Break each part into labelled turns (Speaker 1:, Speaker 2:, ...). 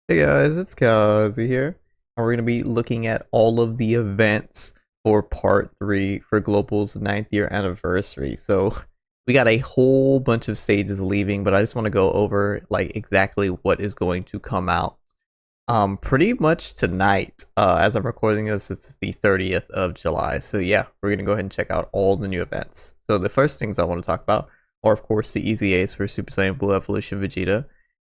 Speaker 1: Hey guys, it's Kazi here, and we're going to be looking at all of the events for part 3 for Global's 9th year anniversary. So we got a whole bunch of stages leaving, but I just want to go over like exactly what is going to come out pretty much tonight. As I'm recording this, it's the 30th of July. So yeah, we're going to go ahead and check out all the new events. So the first things I want to talk about are of course the EZAs for Super Saiyan Blue Evolution Vegeta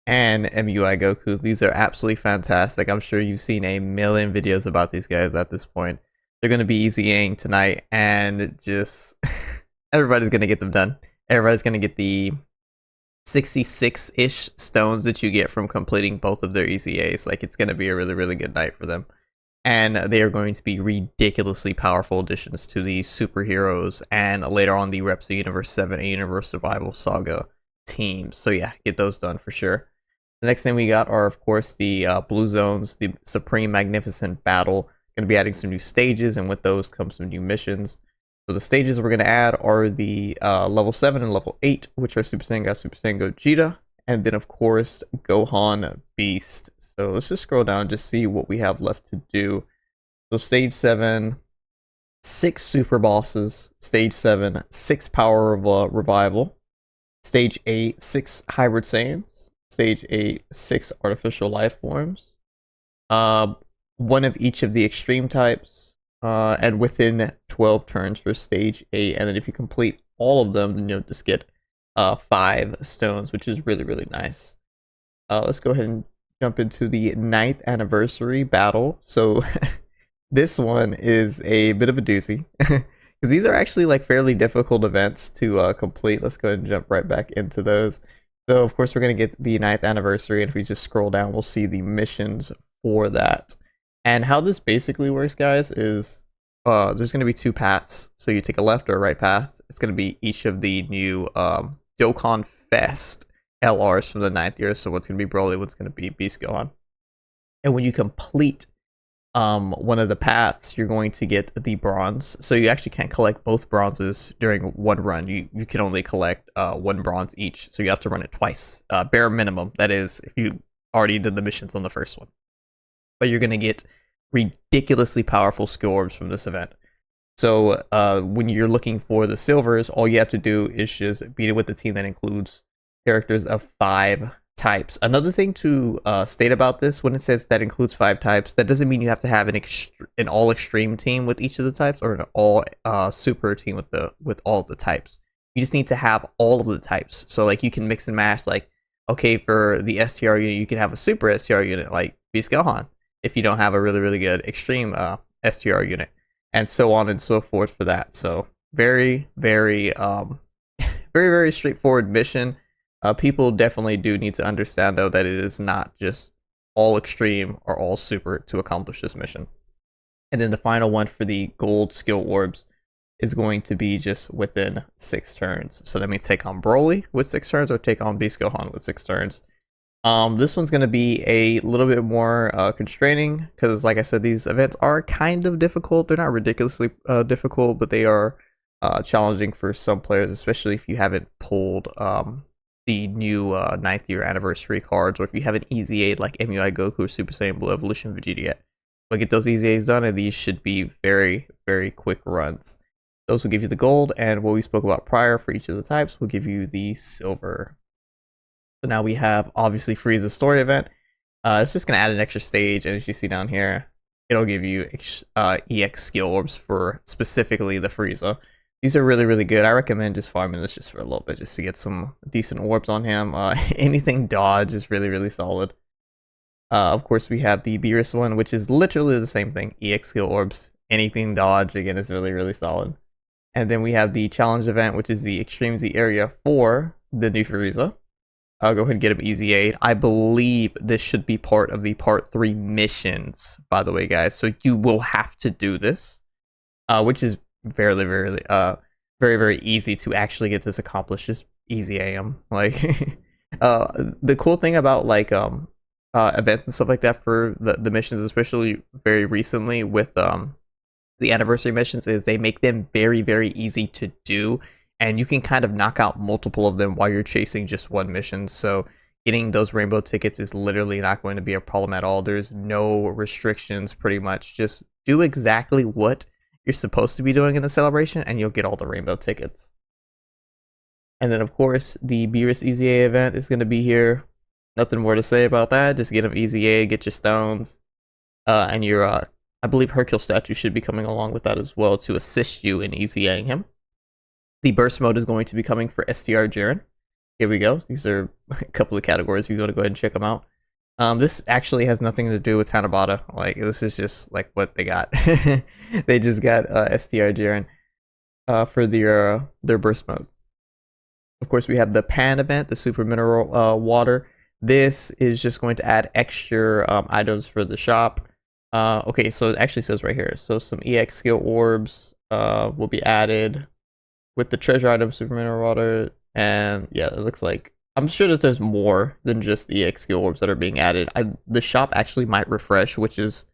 Speaker 1: and MUI Goku. These are absolutely fantastic. I'm sure you've seen a million videos about these guys at this point. They're going to be easying tonight, and just everybody's going to get them done. Everybody's going to get the 66-ish stones that you get from completing both of their EZAs. Like, it's going to be a really, really good night for them. And they are going to be ridiculously powerful additions to the superheroes and later on the Reps of Universe 7 and Universe Survival Saga teams. So yeah, get those done for sure. The next thing we got are, of course, the Blue Zones, the Supreme Magnificent Battle. Going to be adding some new stages, and with those comes some new missions. So the stages we're going to add are the level 7 and level 8, which are Super Saiyan God, Super Saiyan Gogeta, and then, of course, Gohan Beast. So let's just scroll down and just see what we have left to do. So stage 7, 6 super bosses. Stage 7, 6 power revival. Stage 8, 6 hybrid Saiyans. Stage 8, 6 artificial life forms. One of each of the extreme types. And within 12 turns for stage 8. And then if you complete all of them, then you'll just get 5 stones, which is really, really nice. Let's go ahead and jump into the 9th anniversary battle. So this one is a bit of a doozy. Because these are actually like fairly difficult events to complete. Let's go ahead and jump right back into those. So of course we're going to get the 9th anniversary, and if we just scroll down, we'll see the missions for that. And how this basically works, guys, is there's going to be 2 paths. So you take a left or a right path. It's going to be each of the new Dokkan Fest LRs from the 9th year. So what's going to be Broly, what's going to be Beast Gohan. And when you complete one of the paths, you're going to get the bronze. So you actually can't collect both bronzes during one run. You can only collect 1 bronze each. So you have to run it twice, bare minimum. That is, if you already did the missions on the first one. But you're going to get ridiculously powerful skill orbs from this event. So when you're looking for the silvers, all you have to do is just beat it with the team that includes characters of 5 types. Another thing to state about this, when it says that includes 5 types, that doesn't mean you have to have an all extreme team with each of the types, or an all super team with all of the types. You just need to have all of the types. So like you can mix and match. Like, okay, for the STR unit, you can have a super STR unit like Beast Gohan if you don't have a really, really good extreme STR unit, and so on and so forth for that. So very, very very, very straightforward mission. People definitely do need to understand, though, that it is not just all extreme or all super to accomplish this mission. And then the final one for the gold skill orbs is going to be just within 6 turns. So that means take on Broly with 6 turns or take on Beast Gohan with 6 turns. This one's going to be a little bit more constraining because, like I said, these events are kind of difficult. They're not ridiculously difficult, but they are challenging for some players, especially if you haven't pulled the new 9th year anniversary cards, or if you have an EZA like MUI Goku or Super Saiyan Blue Evolution Vegeta yet. But get those EZAs done, and these should be very, very quick runs. Those will give you the gold, and what we spoke about prior for each of the types will give you the silver. So now we have, obviously, Frieza's story event. It's just going to add an extra stage, and as you see down here, it'll give you EX skill orbs for specifically the Frieza. These are really, really good. I recommend just farming this just for a little bit, just to get some decent orbs on him. Anything dodge is really, really solid. Of course, we have the Beerus one, which is literally the same thing. EX skill orbs. Anything dodge, again, is really, really solid. And then we have the challenge event, which is the Extreme Z area for the new Frieza. I'll go ahead and get him easy 8. I believe this should be part of the part 3 missions, by the way, guys. So you will have to do this, which is very, very easy to actually get this accomplished. Just easy AM. Like, the cool thing about like events and stuff like that for the missions, especially very recently with the anniversary missions, is they make them very, very easy to do, and you can kind of knock out multiple of them while you're chasing just one mission. So getting those rainbow tickets is literally not going to be a problem at all. There's no restrictions, pretty much. Just do exactly what you're supposed to be doing in a celebration, and you'll get all the rainbow tickets. And then, of course, the Beerus EZA event is going to be here. Nothing more to say about that. Just get them EZA, get your stones, and your, I believe Hercule statue should be coming along with that as well to assist you in EZAing him. The burst mode is going to be coming for STR Jiren. Here we go. These are a couple of categories if you want to go ahead and check them out. This actually has nothing to do with Tanabata. Like, this is just like what they got. They just got STR Jiren for their burst mode. Of course, we have the Pan event, the Super Mineral Water. This is just going to add extra items for the shop. Okay, so it actually says right here. So some EX skill orbs will be added with the treasure item, Super Mineral Water. And yeah, it looks like, I'm sure that there's more than just the EX skill orbs that are being added. The shop actually might refresh, which is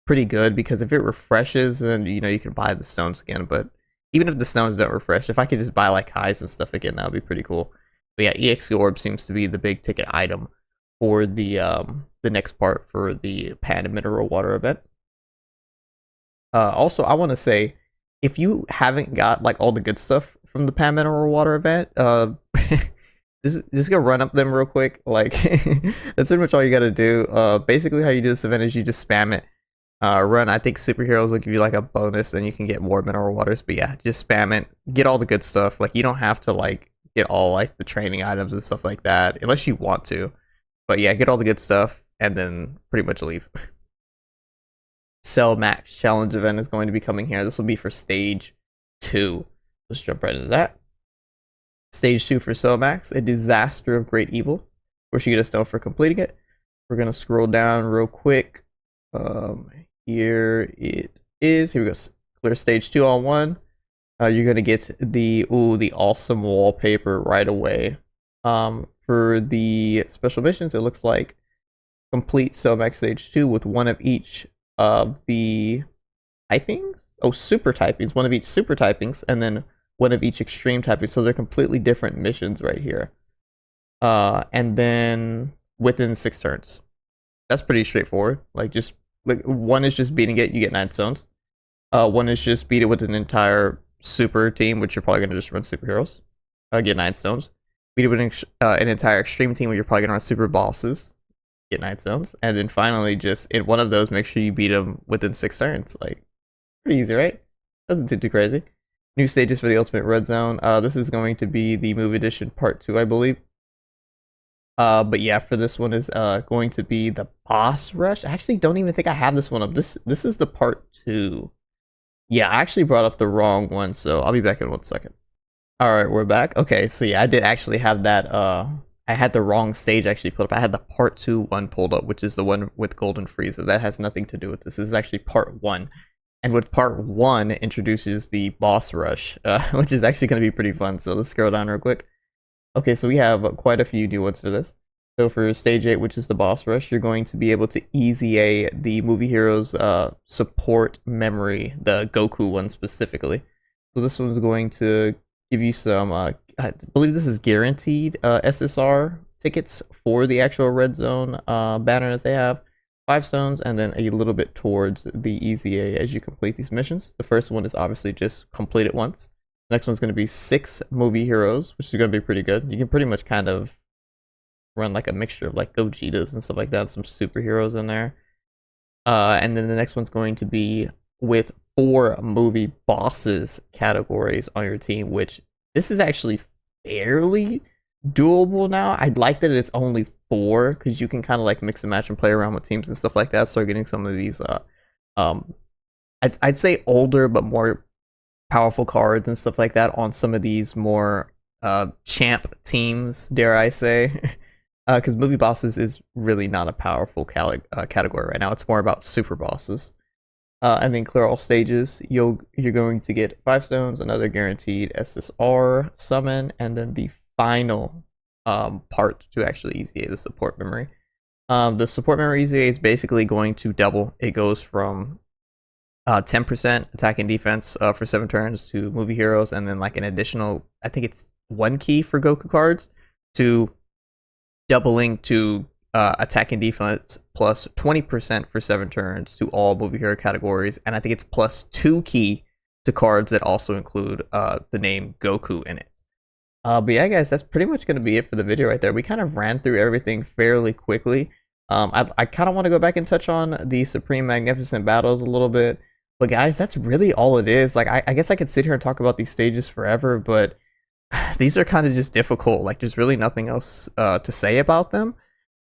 Speaker 1: pretty good, because if it refreshes, then you know you can buy the stones again. But even if the stones don't refresh, if I could just buy like highs and stuff again, that would be pretty cool. But yeah, EX skill orb seems to be the big ticket item for the next part for the Pan Mineral Water event. Also, I want to say, if you haven't got like all the good stuff from the Pan Mineral Water event, just go run up them real quick. Like, that's pretty much all you gotta do. Basically how you do this event is you just spam it. Run, I think superheroes will give you like a bonus, and you can get more mineral waters. But yeah, just spam it, get all the good stuff. Like, you don't have to like get all like the training items and stuff like that unless you want to. But yeah, get all the good stuff and then pretty much leave. Cell Max Challenge event is going to be coming here. This will be for stage 2. Let's jump right into that. Stage 2 for Cell Max, a disaster of great evil. Of course, you get a stone for completing it. We're gonna scroll down real quick. Here it is. Here we go. Clear stage 2 on 1. You're gonna get the awesome wallpaper right away. For the special missions, it looks like complete Cell Max stage 2 with one of each of the typings. Oh, super typings. One of each super typings, and then one of each extreme typing. So they're completely different missions right here. And then within 6 turns. That's pretty straightforward. Like, just like one is just beating it, you get 9 stones. One is just beat it with an entire super team, which you're probably gonna just run superheroes. Get 9 stones. Beat it with an entire extreme team, where you're probably gonna run super bosses. Get 9 stones. And then finally, just in one of those, make sure you beat them within 6 turns. Like, pretty easy, right? Nothing too crazy. New stages for the Ultimate Red Zone. This is going to be the Move Edition Part 2, I believe. But yeah, for this one is going to be the Boss Rush. I actually don't even think I have this one up. This is the Part 2. Yeah, I actually brought up the wrong one, so I'll be back in 1 second. Alright, we're back. Okay, so yeah, I did actually have that, I had the wrong stage actually pulled up. I had the Part 2 one pulled up, which is the one with Golden Frieza. That has nothing to do with this. This is actually Part 1. And with Part 1 introduces the Boss Rush, which is actually going to be pretty fun. So let's scroll down real quick. Okay, so we have quite a few new ones for this. So for Stage 8, which is the Boss Rush, you're going to be able to EZA the Movie Heroes support memory, the Goku one specifically. So this one's going to give you some, I believe this is guaranteed SSR tickets for the actual Red Zone banner that they have. 5 stones, and then a little bit towards the EZA as you complete these missions. The first one is obviously just complete it once. The next one's going to be 6 movie heroes, which is going to be pretty good. You can pretty much kind of run like a mixture of like Gogetas and stuff like that, some superheroes in there. And then the next one's going to be with 4 movie bosses categories on your team, which this is actually fairly doable now. I'd like that it's only 4, because you can kind of like mix and match and play around with teams and stuff like that. Start getting some of these I'd say older but more powerful cards and stuff like that on some of these more champ teams, dare I say. Because movie bosses is really not a powerful category right now. It's more about super bosses. And then clear all stages. You're going to get 5 stones, another guaranteed SSR summon, and then the final part to actually EZA the support memory. The support memory EZA is basically going to double. It goes from 10% attack and defense for 7 turns to movie heroes, and then like an additional, I think it's 1 key for Goku cards, to doubling to attack and defense plus 20% for 7 turns to all movie hero categories, and I think it's plus 2 key to cards that also include the name Goku in it. But yeah, guys, that's pretty much going to be it for the video right there. We kind of ran through everything fairly quickly. I kind of want to go back and touch on the Supreme Magnificent Battles a little bit. But guys, that's really all it is. Like, I guess I could sit here and talk about these stages forever, but these are kind of just difficult. Like, there's really nothing else to say about them.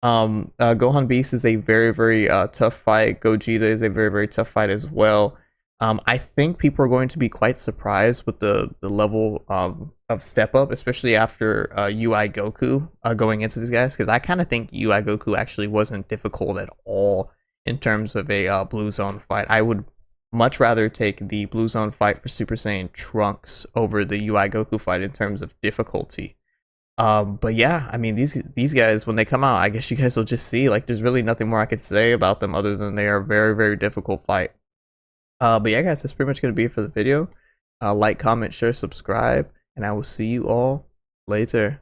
Speaker 1: Gohan Beast is a very, very tough fight. Gogeta is a very, very tough fight as well. I think people are going to be quite surprised with the level of step up, especially after UI Goku going into these guys, because I kind of think UI Goku actually wasn't difficult at all in terms of a Blue Zone fight. I would much rather take the Blue Zone fight for Super Saiyan Trunks over the UI Goku fight in terms of difficulty. But yeah, I mean, these guys, when they come out, I guess you guys will just see, like, there's really nothing more I could say about them other than they are a very, very difficult fight. But yeah, guys, that's pretty much going to be it for the video. Like, comment, share, subscribe, and I will see you all later.